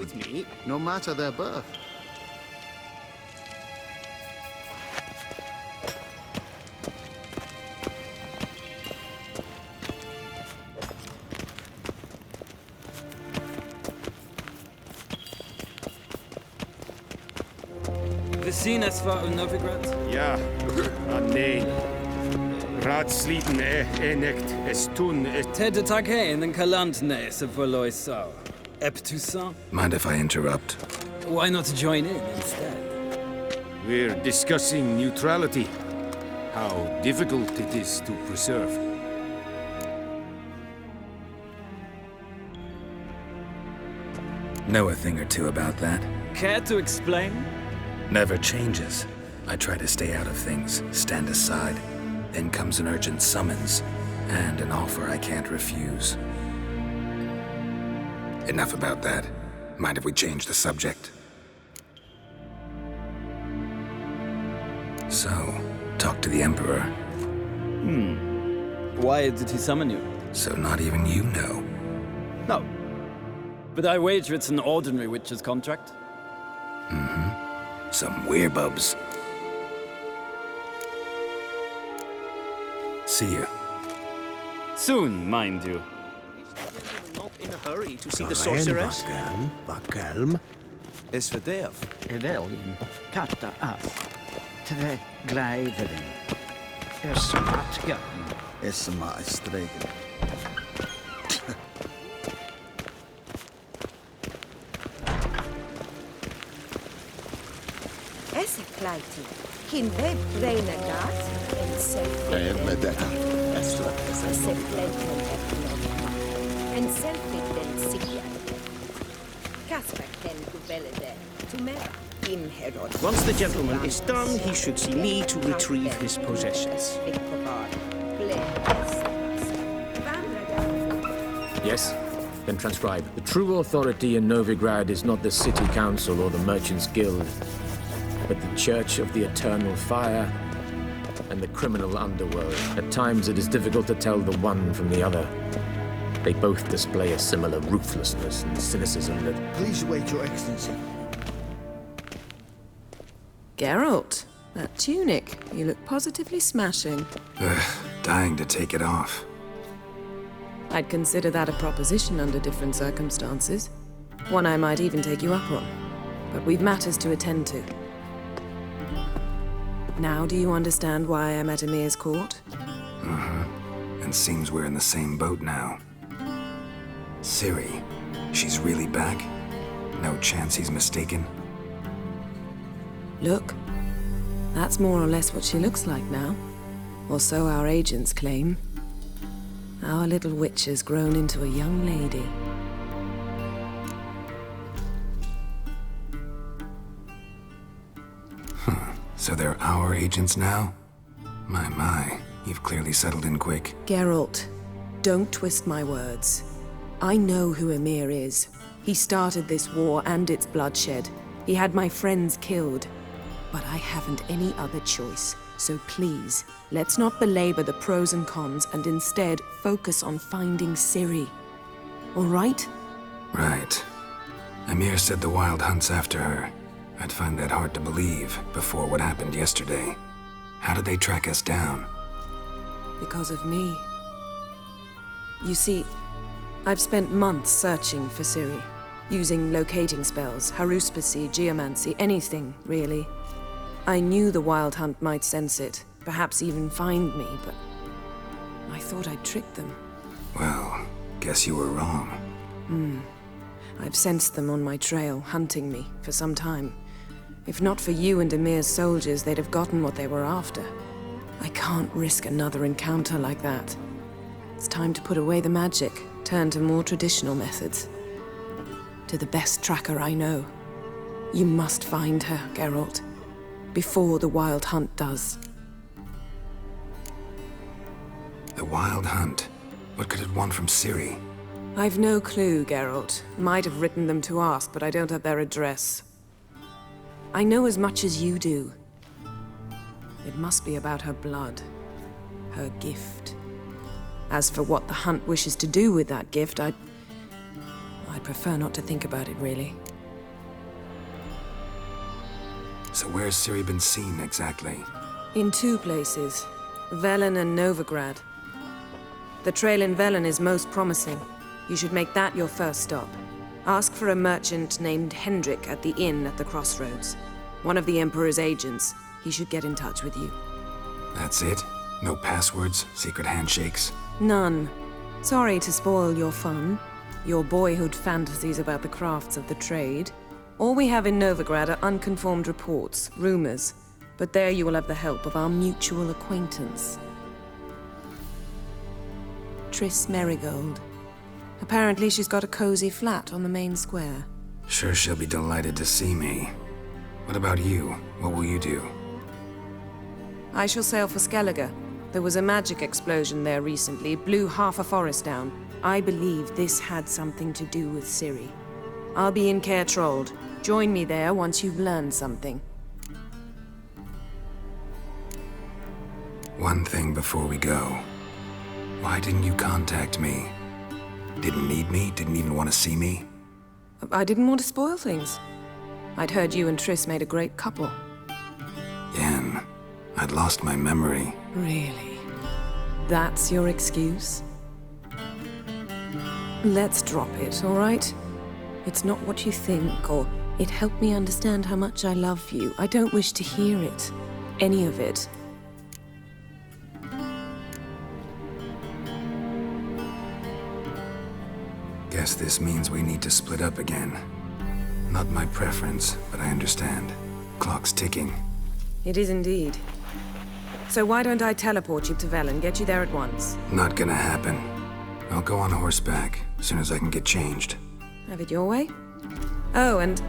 with me, no matter their birth. Yennefer of Vengerberg? Ja, nee. Raadsliden enekt estun Tede take in den Kalantne se verloisau. Eptusa? Mind if I interrupt? Why not join in instead? We're discussing neutrality. How difficult it is to preserve. Know a thing or two about that? Care to explain? Never changes. I try to stay out of things, stand aside. Then comes an urgent summons, and an offer I can't refuse. Enough about that. Mind if we change the subject? So, talk to the Emperor. Why did he summon you? So not even you know. No. But I wager it's an ordinary witch's contract. Some werebubs. See you. Soon, mind you. Not in a hurry to see the sorceress. Vakelm. Es verderf. Evelyn. Katta af. Tre gleiveren. Smatga. Esma stregen. Esse pleiti. Kin web braina gas en self. Medetta. En selfit den sikia. Kasper ken gubelede. Tumera. Im herod. Once the gentleman is done, he should see me to retrieve his possessions. Yes? Then transcribe. The true authority in Novigrad is not the city council or the merchants' guild, but the Church of the Eternal Fire and the criminal underworld. At times it is difficult to tell the one from the other. They both display a similar ruthlessness and cynicism that... Please wait, Your Excellency. Geralt, that tunic. You look positively smashing. Dying to take it off. I'd consider that a proposition under different circumstances. One I might even take you up on. But we've matters to attend to. Now do you understand why I'm at Emir's court? And seems we're in the same boat now. Ciri, she's really back? No chance he's mistaken? Look, that's more or less what she looks like now. Or so our agents claim. Our little witch has grown into a young lady. So they're our agents now? My, you've clearly settled in quick. Geralt, don't twist my words. I know who Emir is. He started this war and its bloodshed. He had my friends killed. But I haven't any other choice. So please, let's not belabor the pros and cons and instead focus on finding Ciri. All right? Right. Emir said the Wild Hunt's after her. I'd find that hard to believe before what happened yesterday. How did they track us down? Because of me. You see, I've spent months searching for Ciri, using locating spells, haruspicy, geomancy, anything, really. I knew the Wild Hunt might sense it, perhaps even find me, but I thought I'd tricked them. Well, guess you were wrong. I've sensed them on my trail, hunting me, for some time. If not for you and Emir's soldiers, they'd have gotten what they were after. I can't risk another encounter like that. It's time to put away the magic, turn to more traditional methods. To the best tracker I know. You must find her, Geralt. Before the Wild Hunt does. The Wild Hunt? What could it want from Ciri? I've no clue, Geralt. Might have written them to ask, but I don't have their address. I know as much as you do. It must be about her blood. Her gift. As for what the Hunt wishes to do with that gift, I'd prefer not to think about it, really. So where's Ciri been seen exactly? In two places, Velen and Novigrad. The trail in Velen is most promising. You should make that your first stop. Ask for a merchant named Hendrik at the inn at the crossroads. One of the Emperor's agents. He should get in touch with you. That's it? No passwords, secret handshakes? None. Sorry to spoil your fun, your boyhood fantasies about the crafts of the trade. All we have in Novigrad are unconfirmed reports, rumors. But there you will have the help of our mutual acquaintance. Triss Merigold. Apparently she's got a cozy flat on the main square. Sure she'll be delighted to see me. What about you? What will you do? I shall sail for Skellige. There was a magic explosion there recently, blew half a forest down. I believe this had something to do with Ciri. I'll be in Caer Trold. Join me there once you've learned something. One thing before we go. Why didn't you contact me? Didn't need me? Didn't even want to see me? I didn't want to spoil things. I'd heard you and Triss made a great couple. Yen, I'd lost my memory. Really? That's your excuse? Let's drop it, all right? It's not what you think, or it helped me understand how much I love you. I don't wish to hear it. Any of it. Guess this means we need to split up again. Not my preference, but I understand. Clock's ticking. It is indeed. So why don't I teleport you to Velen, get you there at once? Not gonna happen. I'll go on horseback, as soon as I can get changed. Have it your way? Oh, and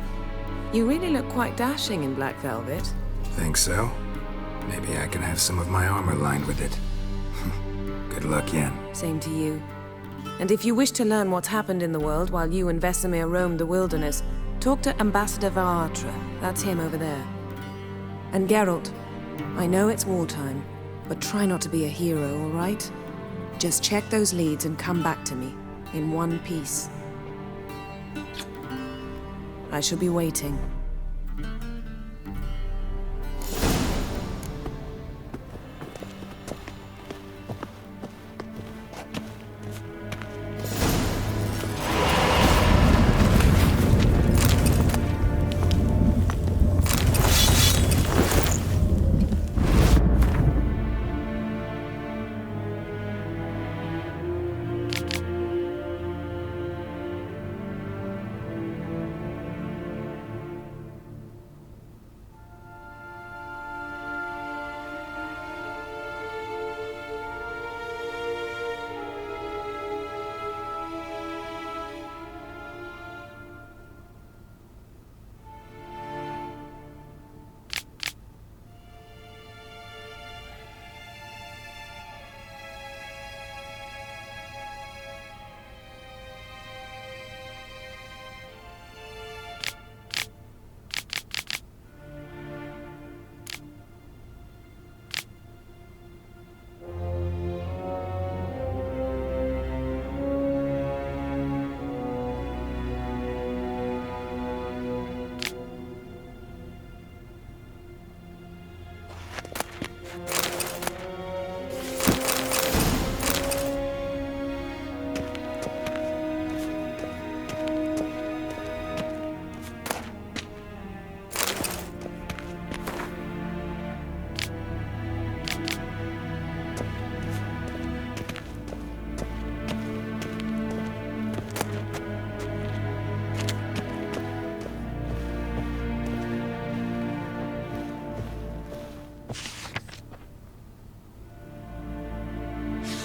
you really look quite dashing in black velvet. Think so? Maybe I can have some of my armor lined with it. Good luck, Yen. Same to you. And if you wish to learn what's happened in the world while you and Vesemir roamed the wilderness, talk to Ambassador Varatra. That's him over there. And Geralt, I know it's wartime, but try not to be a hero, all right? Just check those leads and come back to me, in one piece. I shall be waiting.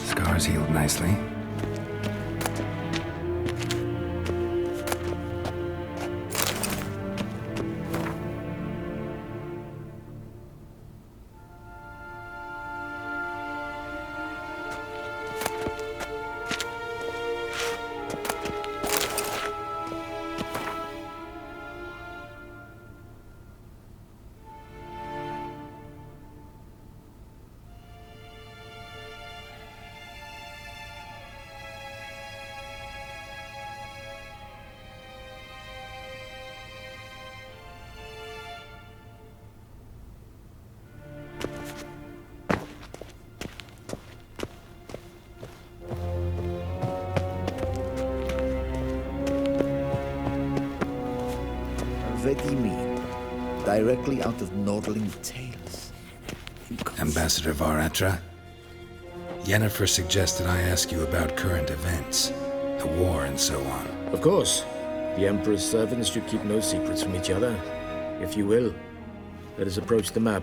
Scars healed nicely. ready mead, directly out of Nordling tales. Ambassador Varatra? Yennefer suggested I ask you about current events, the war and so on. Of course. The Emperor's servants should keep no secrets from each other. If you will, let us approach the map.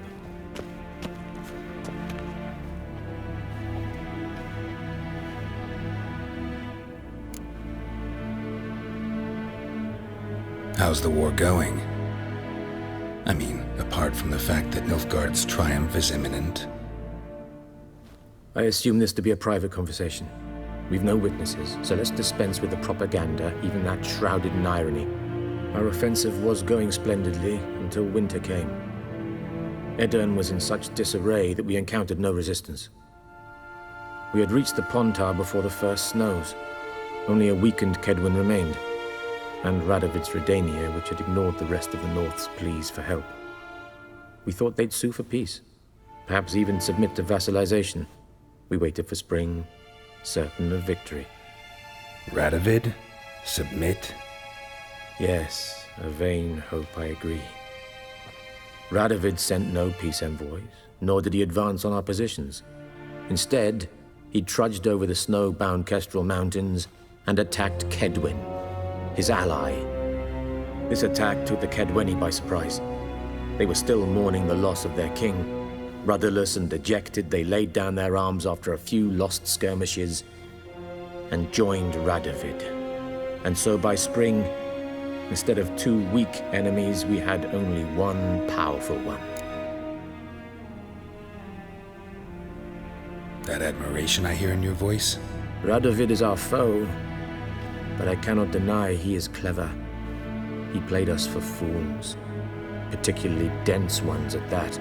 How's the war going? I mean, apart from the fact that Nilfgaard's triumph is imminent. I assume this to be a private conversation. We've no witnesses, so let's dispense with the propaganda, even that shrouded in irony. Our offensive was going splendidly until winter came. Edirn was in such disarray that we encountered no resistance. We had reached the Pontar before the first snows. Only a weakened Kedwin remained, and Radovid's Redania, which had ignored the rest of the North's pleas for help. We thought they'd sue for peace, perhaps even submit to vassalization. We waited for spring, certain of victory. Radovid? Submit? Yes, a vain hope, I agree. Radovid sent no peace envoys, nor did he advance on our positions. Instead, he trudged over the snow-bound Kestrel Mountains and attacked Kedwin, his ally. This attack took the Kedweni by surprise. They were still mourning the loss of their king. Rudderless and dejected, they laid down their arms after a few lost skirmishes and joined Radovid. And so by spring, instead of 2 weak enemies, we had only one powerful one. That admiration I hear in your voice? Radovid is our foe, but I cannot deny he is clever. He played us for fools, particularly dense ones at that.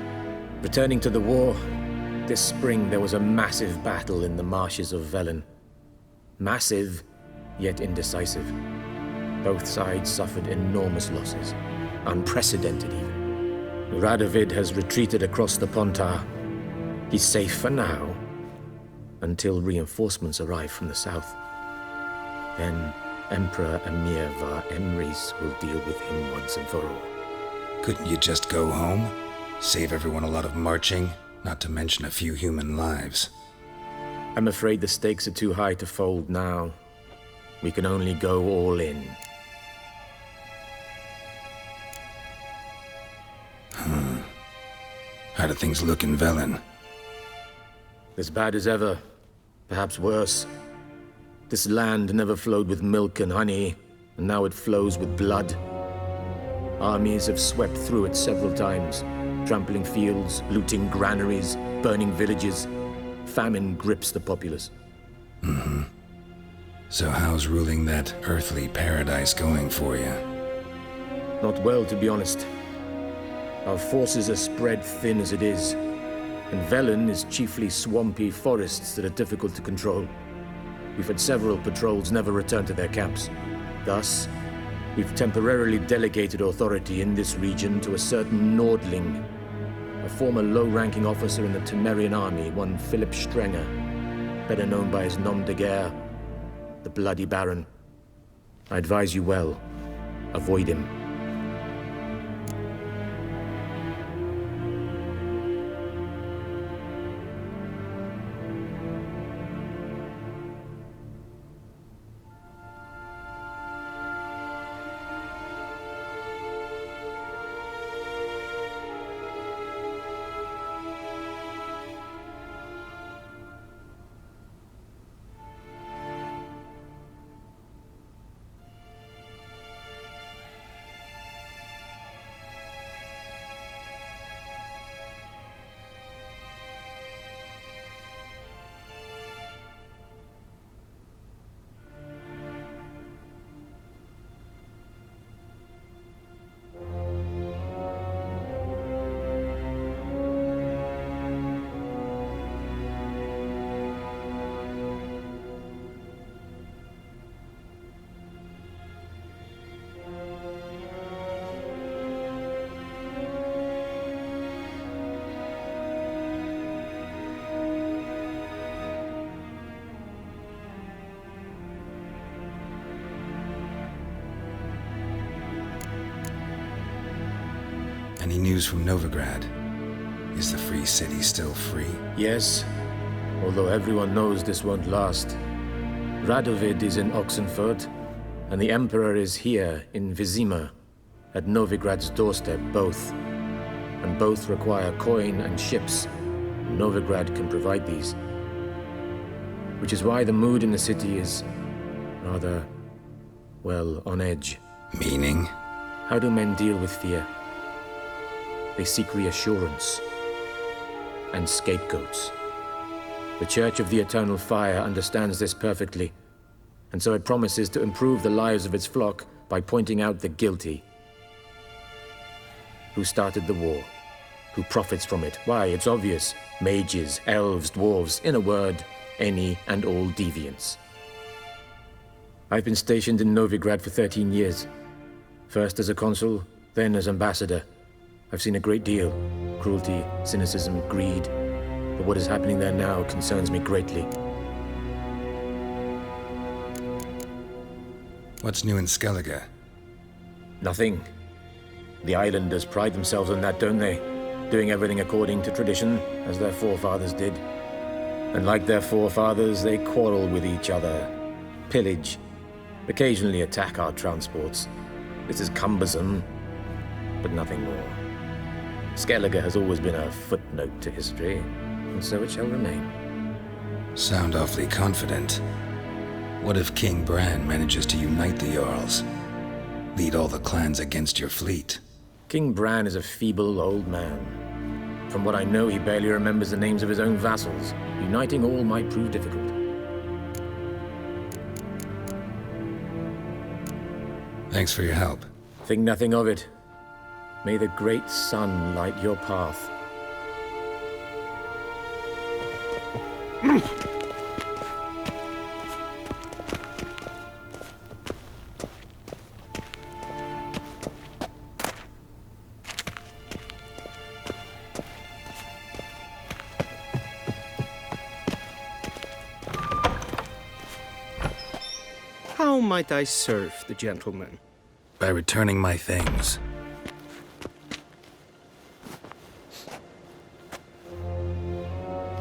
Returning to the war, this spring there was a massive battle in the marshes of Velen. Massive, yet indecisive. Both sides suffered enormous losses, unprecedented even. Radovid has retreated across the Pontar. He's safe for now, until reinforcements arrive from the south. Then Emperor Emir var Emrys will deal with him once and for all. Couldn't you just go home? Save everyone a lot of marching, not to mention a few human lives. I'm afraid the stakes are too high to fold now. We can only go all in. How do things look in Velen? As bad as ever, perhaps worse. This land never flowed with milk and honey, and now it flows with blood. Armies have swept through it several times, trampling fields, looting granaries, burning villages. Famine grips the populace. So how's ruling that earthly paradise going for you? Not well, to be honest. Our forces are spread thin as it is, and Velen is chiefly swampy forests that are difficult to control. We've had several patrols never return to their camps. Thus, we've temporarily delegated authority in this region to a certain Nordling, a former low-ranking officer in the Temerian army, one Philip Strenger, better known by his nom de guerre, the Bloody Baron. I advise you well. Avoid him. Any news from Novigrad? Is the Free City still free? Yes, although everyone knows this won't last. Radovid is in Oxenfurt, and the Emperor is here in Vizima, at Novigrad's doorstep, both. And both require coin and ships. Novigrad can provide these. Which is why the mood in the city is rather, well, on edge. Meaning? How do men deal with fear? They seek reassurance and scapegoats. The Church of the Eternal Fire understands this perfectly, and so it promises to improve the lives of its flock by pointing out the guilty. Who started the war? Who profits from it? Why, it's obvious. Mages, elves, dwarves, in a word, any and all deviants. I've been stationed in Novigrad for 13 years. First as a consul, then as ambassador. I've seen a great deal. Cruelty, cynicism, greed. But what is happening there now concerns me greatly. What's new in Skellige? Nothing. The islanders pride themselves on that, don't they? Doing everything according to tradition, as their forefathers did. And like their forefathers, they quarrel with each other, pillage, occasionally attack our transports. This is cumbersome, but nothing more. Skellige has always been a footnote to history, and so it shall remain. Sound awfully confident. What if King Bran manages to unite the Jarls? Lead all the clans against your fleet? King Bran is a feeble old man. From what I know, he barely remembers the names of his own vassals. Uniting all might prove difficult. Thanks for your help. Think nothing of it. May the great sun light your path. How might I serve the gentleman? By returning my things.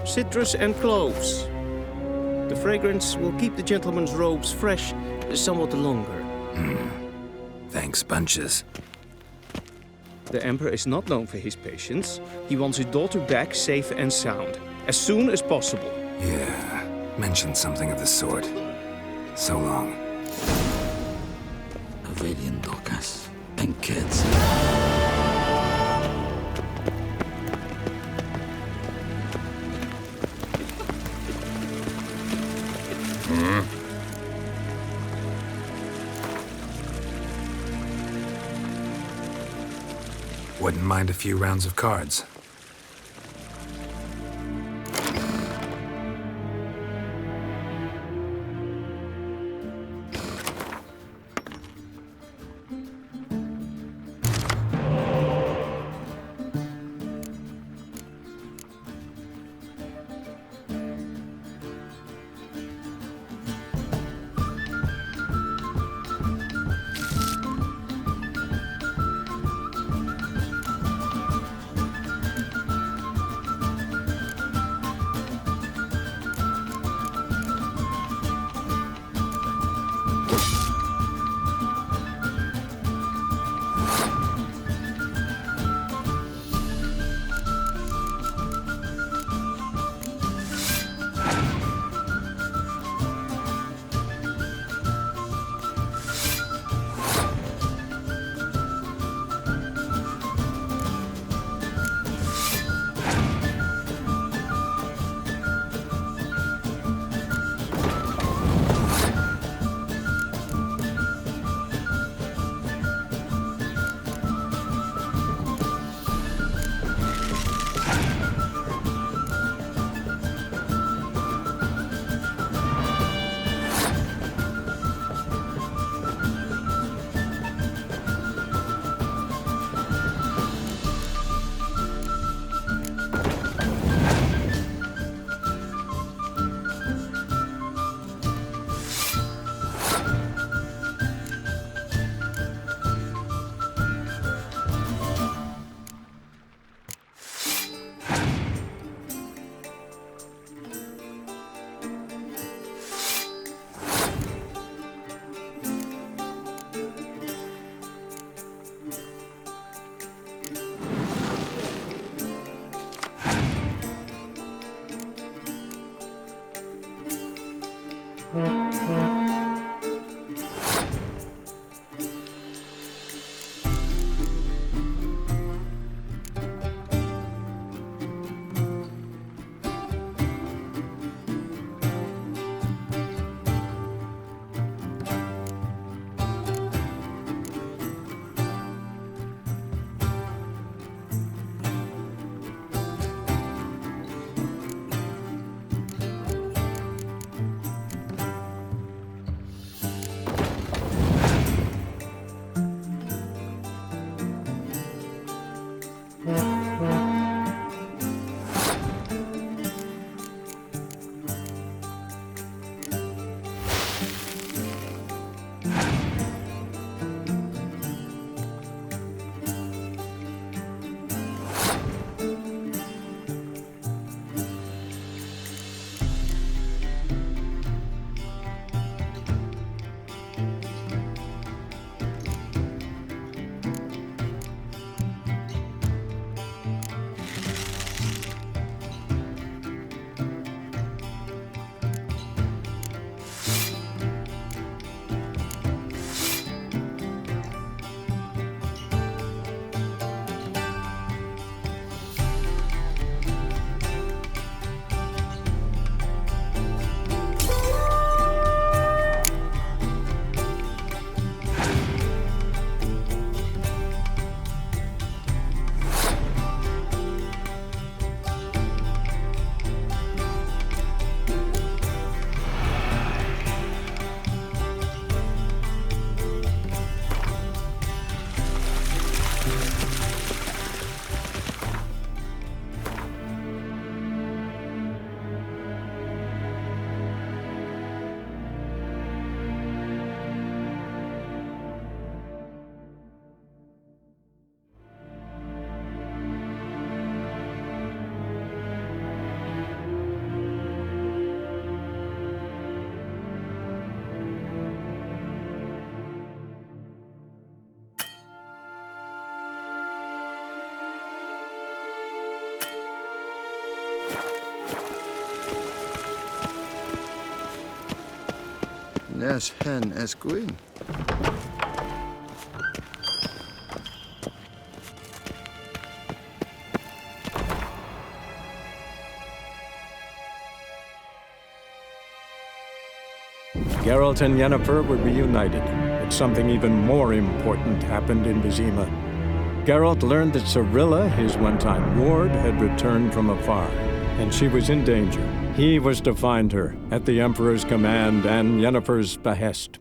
Citrus and cloves. The fragrance will keep the gentleman's robes fresh somewhat longer. Thanks, bunches. The Emperor is not known for his patience. He wants his daughter back safe and sound, as soon as possible. Yeah, mentioned something of the sort. So long. Avadian Dorcas and kids. Wouldn't mind a few rounds of cards. Nes hen esquin. Geralt and Yennefer were reunited, but something even more important happened in Vizima. Geralt learned that Cirilla, his one-time ward, had returned from afar, and she was in danger. He was to find her, at the Emperor's command and Yennefer's behest.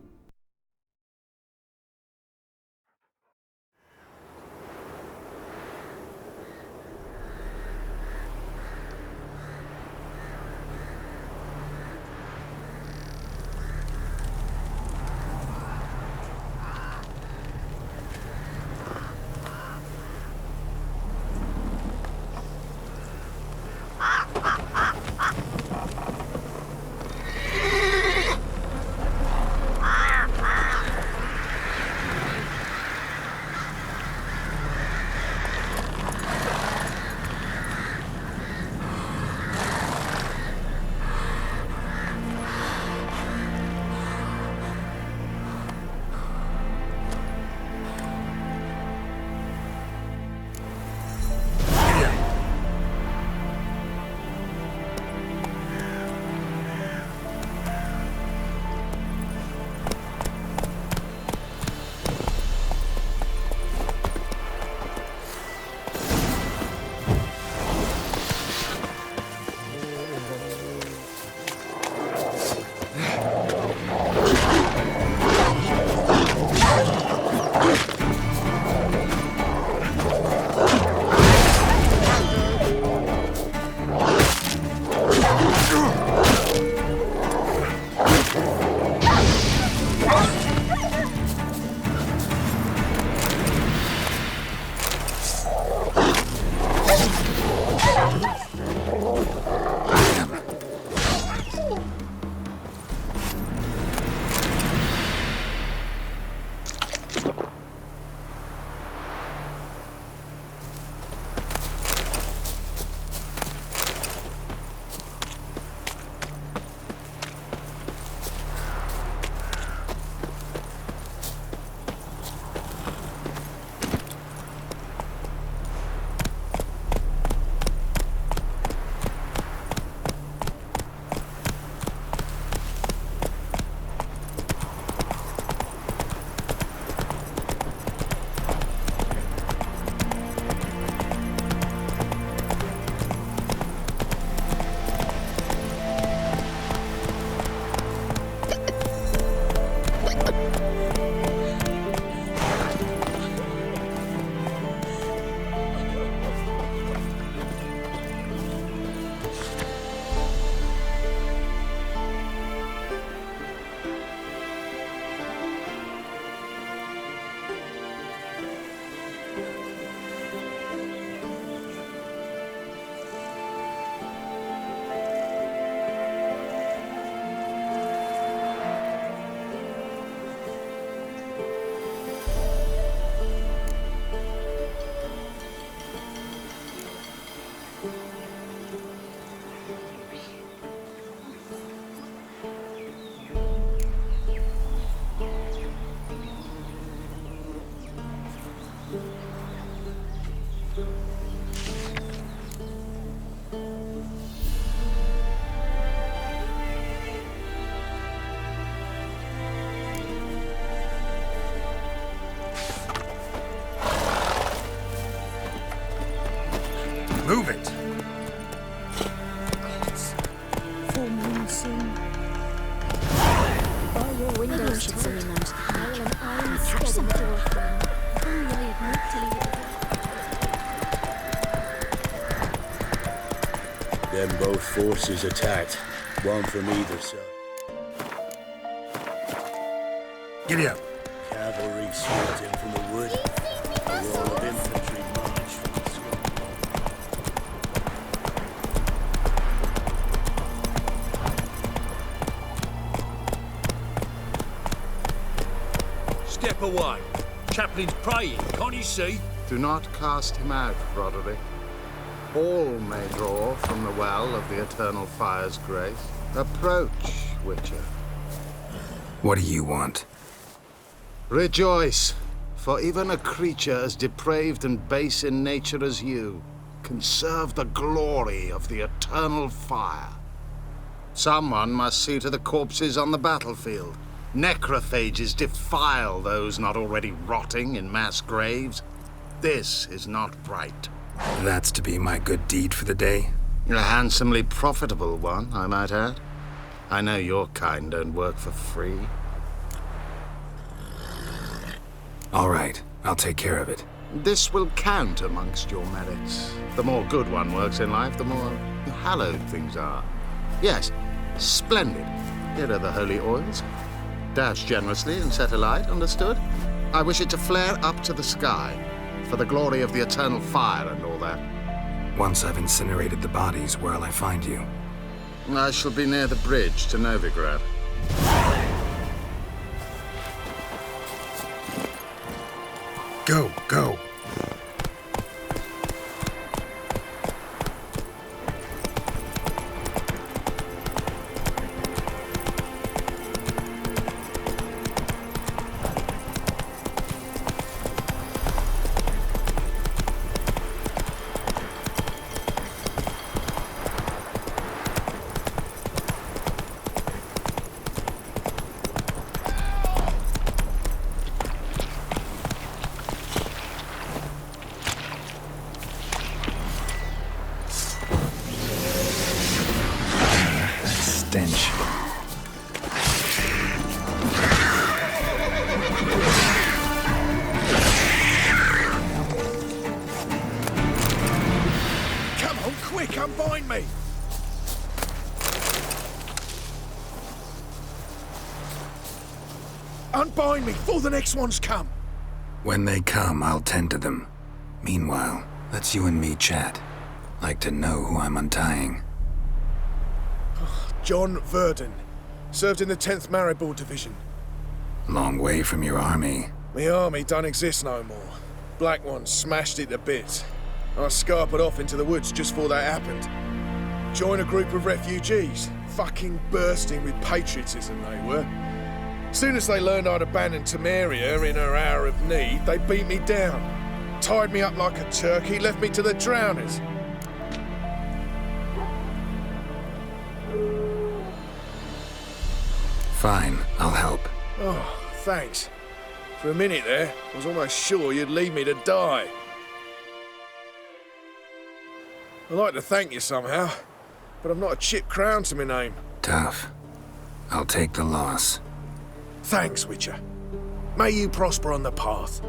Move it! Full moon soon. All your windows should see an iron catch them. Only I admit to you. Then both forces attacked, one from either side. Giddy up! Cavalry swept in from the wood. A roll of infantry marched from the square. Step away. Chaplain's praying, can't you see? Do not cast him out, Broderick. All may draw from the well of the Eternal Fire's grace. Approach, Witcher. What do you want? Rejoice, for even a creature as depraved and base in nature as you can serve the glory of the eternal fire. Someone must see to the corpses on the battlefield. Necrophages defile those not already rotting in mass graves. This is not right. That's to be my good deed for the day? A handsomely profitable one, I might add. I know your kind don't work for free. All right, I'll take care of it. This will count amongst your merits. The more good one works in life, the more hallowed things are. Yes, splendid. Here are the holy oils. Dash generously and set alight, understood? I wish it to flare up to the sky, for the glory of the eternal fire and all that. Once I've incinerated the bodies, where'll I find you? I shall be near the bridge to Novigrad. Go, go. Stench. Come on, quick, unbind me! Unbind me before the next ones come! When they come, I'll tend to them. Meanwhile, let's you and me chat. Like to know who I'm untying. John Verdon. Served in the 10th Maribor Division. Long way from your army. My army don't exist no more. Black Ones smashed it to bits. I scarpered off into the woods just before that happened. Joined a group of refugees. Fucking bursting with patriotism they were. Soon as they learned I'd abandoned Temeria in her hour of need, they beat me down. Tied me up like a turkey, left me to the drowners. Fine, I'll help. Oh, thanks. For a minute there, I was almost sure you'd leave me to die. I'd like to thank you somehow, but I've not a chip crown to my name. Tough. I'll take the loss. Thanks, Witcher. May you prosper on the path.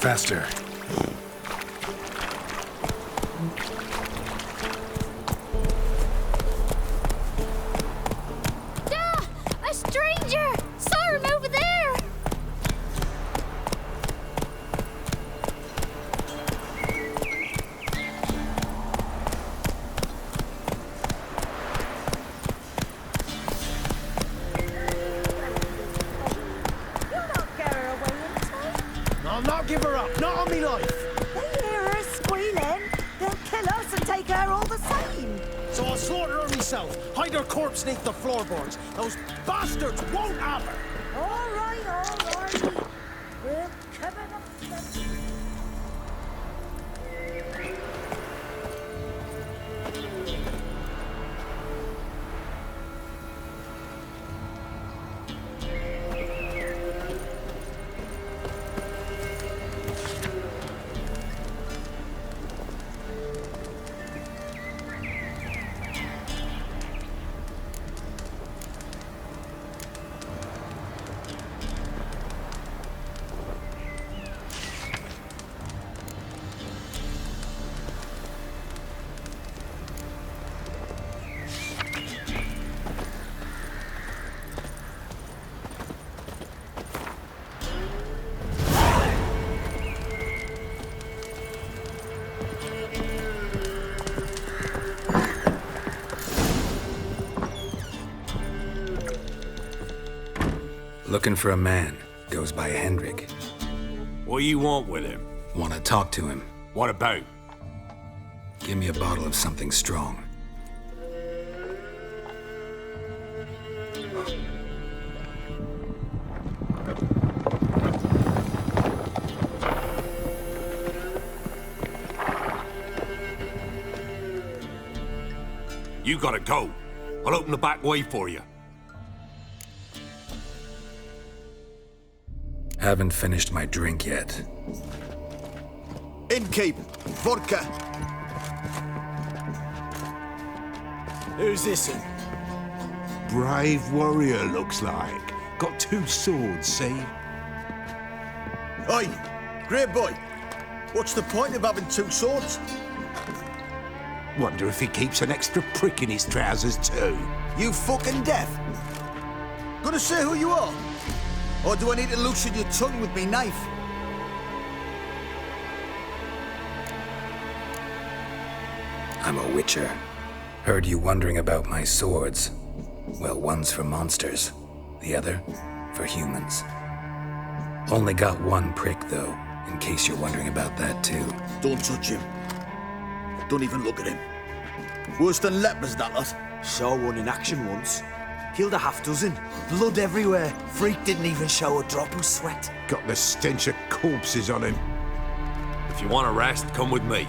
Faster. A stranger! Saw him over there! I'll not give her up, not on me life. They hear her squealing. They'll kill us and take her all the same. So I'll slaughter her myself, hide her corpse beneath the floorboards. Those bastards won't have her. All right, all right. We'll cover the... Looking for a man. Goes by Hendrik. What do you want with him? Want to talk to him. What about? Give me a bottle of something strong. You gotta go. I'll open the back way for you. Haven't finished my drink yet. Innkeep, vodka. Who's this in? Brave warrior, looks like. Got 2 swords, see? Oi, great boy. What's the point of having 2 swords? Wonder if he keeps an extra prick in his trousers too. You fucking deaf? Gonna say who you are? Or do I need to loosen your tongue with me knife? I'm a witcher. Heard you wondering about my swords. Well, one's for monsters, the other for humans. Only got 1 prick, though, in case you're wondering about that, too. Don't touch him. Don't even look at him. Worse than lepers, that lot. Saw one in action once. Killed a half-dozen. Blood everywhere. Freak didn't even show a drop of sweat. Got the stench of corpses on him. If you want a rest, come with me.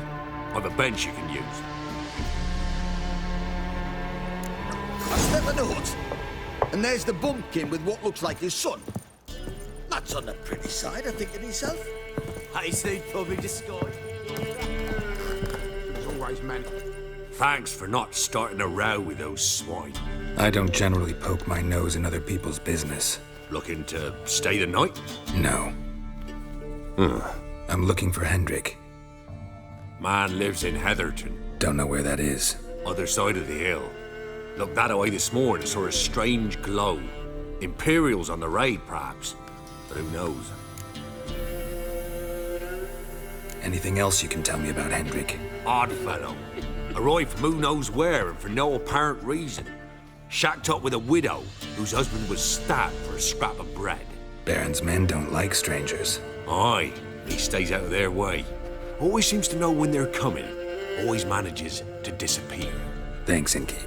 I've a bench you can use. I step in the hut, and there's the bumpkin with what looks like his son. That's on the pretty side, I think to myself. I say probably disguised. There's always men. Thanks for not starting a row with those swine. I don't generally poke my nose in other people's business. Looking to stay the night? No. I'm looking for Hendrik. Man lives in Heatherton. Don't know where that is. Other side of the hill. Looked that away this morning, saw a strange glow. Imperials on the raid, perhaps. But who knows? Anything else you can tell me about Hendrik? Odd fellow. Arrived from who knows where and for no apparent reason. Shacked up with a widow whose husband was stabbed for a scrap of bread. Baron's men don't like strangers. Aye, he stays out of their way. Always seems to know when they're coming. Always manages to disappear. Thanks, Innkeep.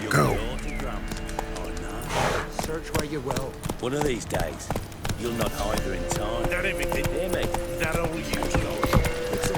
Go. Search where you will. One of these days, you'll not hide her in time. That everything. Hear me? That all you got. It's all.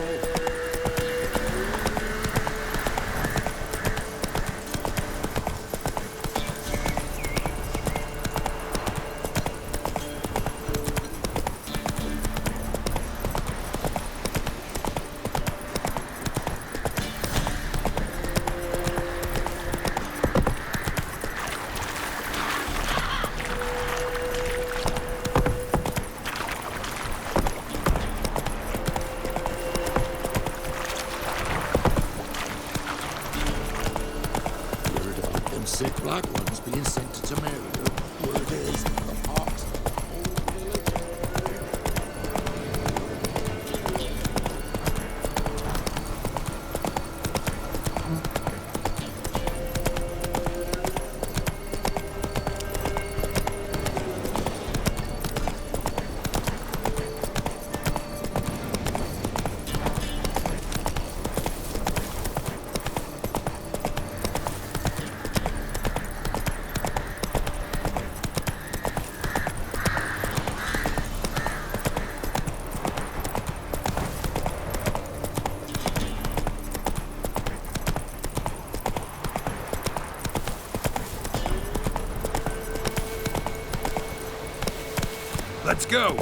Let's go!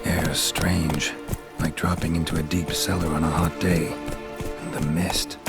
Air's strange, like dropping into a deep cellar on a hot day. And the mist.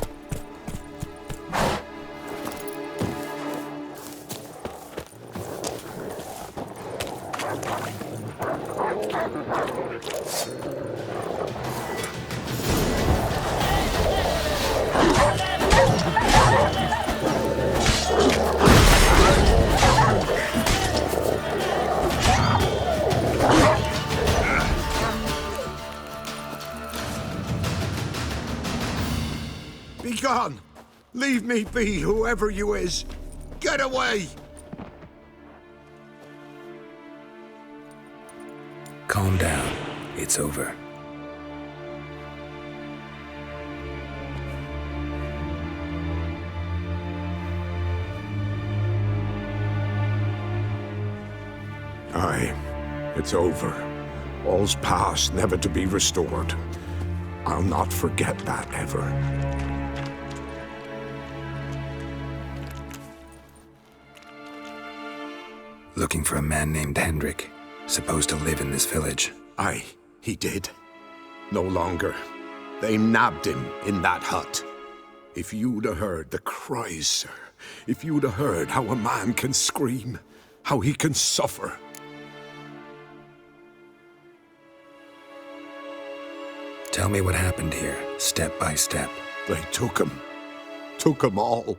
Be gone! Leave me be, whoever you is! Get away! Calm down. It's over. Aye, it's over. All's past, never to be restored. I'll not forget that ever. Looking for a man named Hendrik, supposed to live in this village. Aye, he did. No longer. They nabbed him in that hut. If you'd have heard the cries, sir, if you'd have heard how a man can scream, how he can suffer. Tell me what happened here, step by step. They took him. Took him all.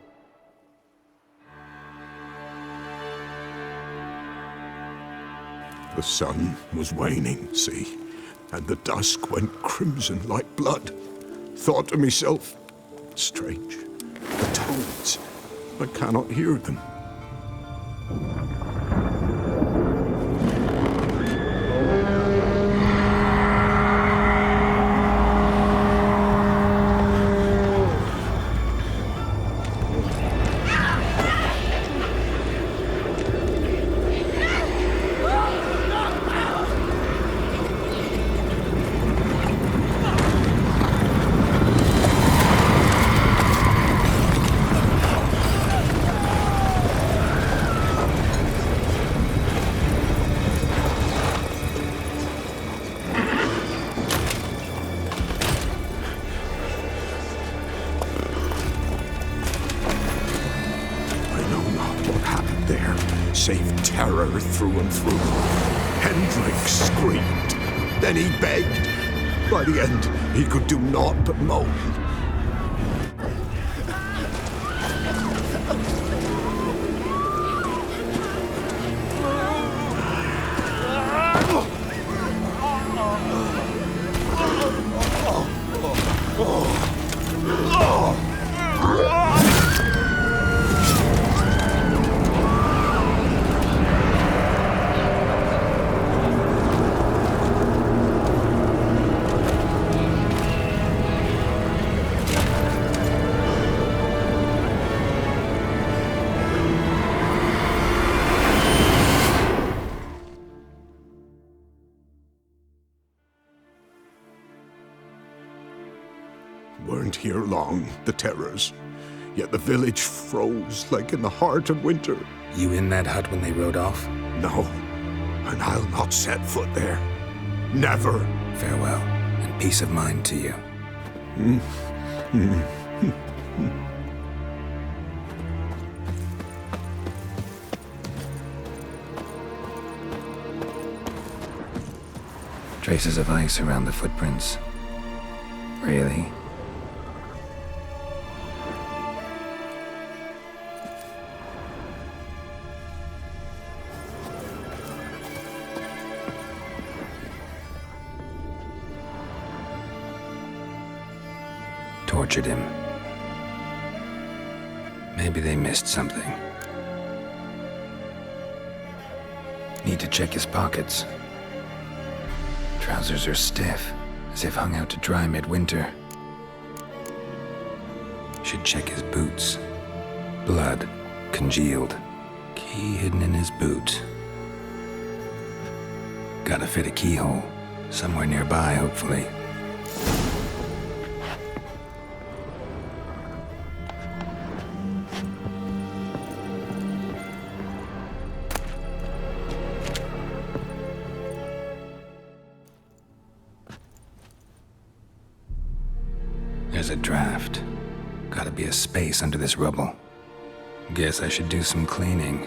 The sun was waning, see, and the dusk went crimson like blood. Thought to myself, strange, the toads, I cannot hear them. Save terror through and through. Hendrik screamed. Then he begged. By the end, he could do naught but moan. Weren't here long, the terrors. Yet the village froze like in the heart of winter. You in that hut when they rode off? No, and I'll not set foot there. Never. Farewell, and peace of mind to you. Traces of ice around the footprints. Really? Tortured him. Maybe they missed something. Need to check his pockets. Trousers are stiff, as if hung out to dry midwinter. Should check his boots. Blood, congealed. Key hidden in his boot. Gotta fit a keyhole. Somewhere nearby, hopefully. There's a draft. Gotta be a space under this rubble. Guess I should do some cleaning.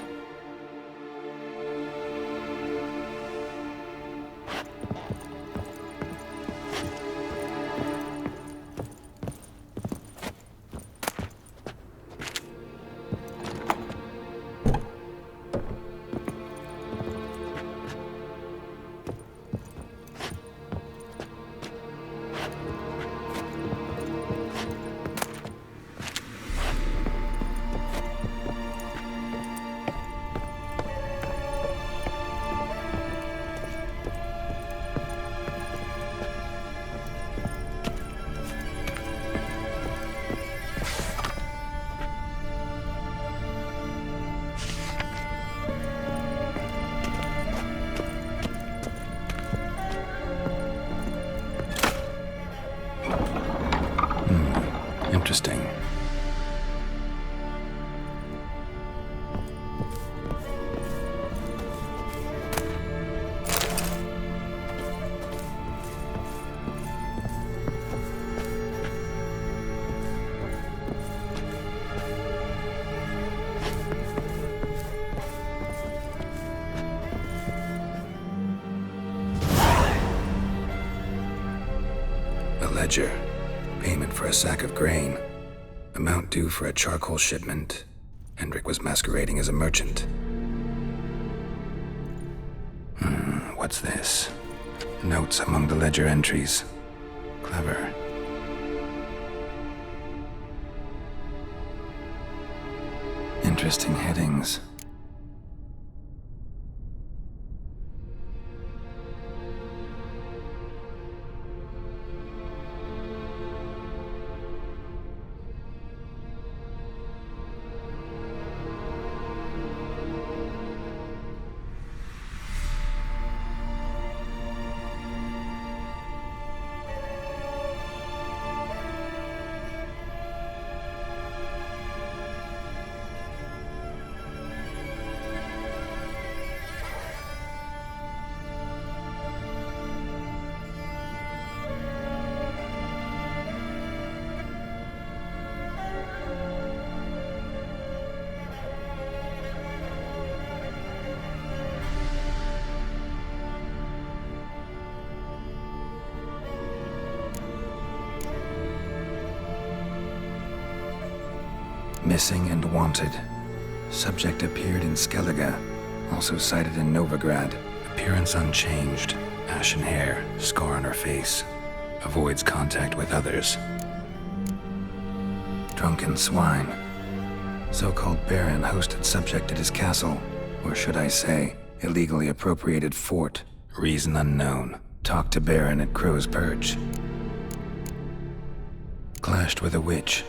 Interesting. A ledger. Payment for a sack of grain. Amount due for a charcoal shipment. Hendrik was masquerading as a merchant. What's this? Notes among the ledger entries. Clever. Interesting headings. Missing and wanted. Subject appeared in Skellige, also sighted in Novigrad. Appearance unchanged. Ashen hair, scar on her face. Avoids contact with others. Drunken swine. So-called Baron hosted subject at his castle, or should I say, illegally appropriated fort. Reason unknown. Talked to Baron at Crow's Perch. Clashed with a witch.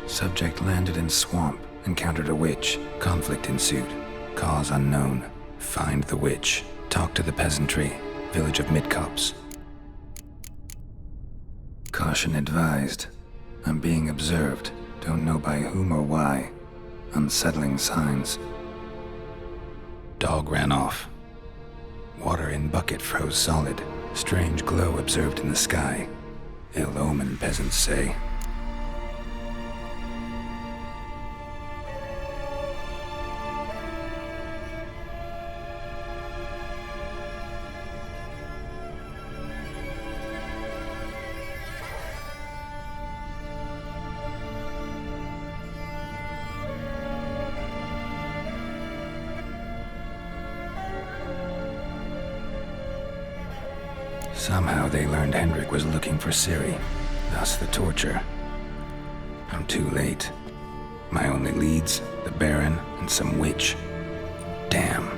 Subject landed in swamp, encountered a witch. Conflict ensued. Cause unknown. Find the witch. Talk to the peasantry. Village of Midcopse. Caution advised. I'm being observed. Don't know by whom or why. Unsettling signs. Dog ran off. Water in bucket froze solid. Strange glow observed in the sky. Ill omen, peasants say. Somehow they learned Hendrik was looking for Ciri, thus the torture. I'm too late. My only leads, the Baron and some witch. Damn.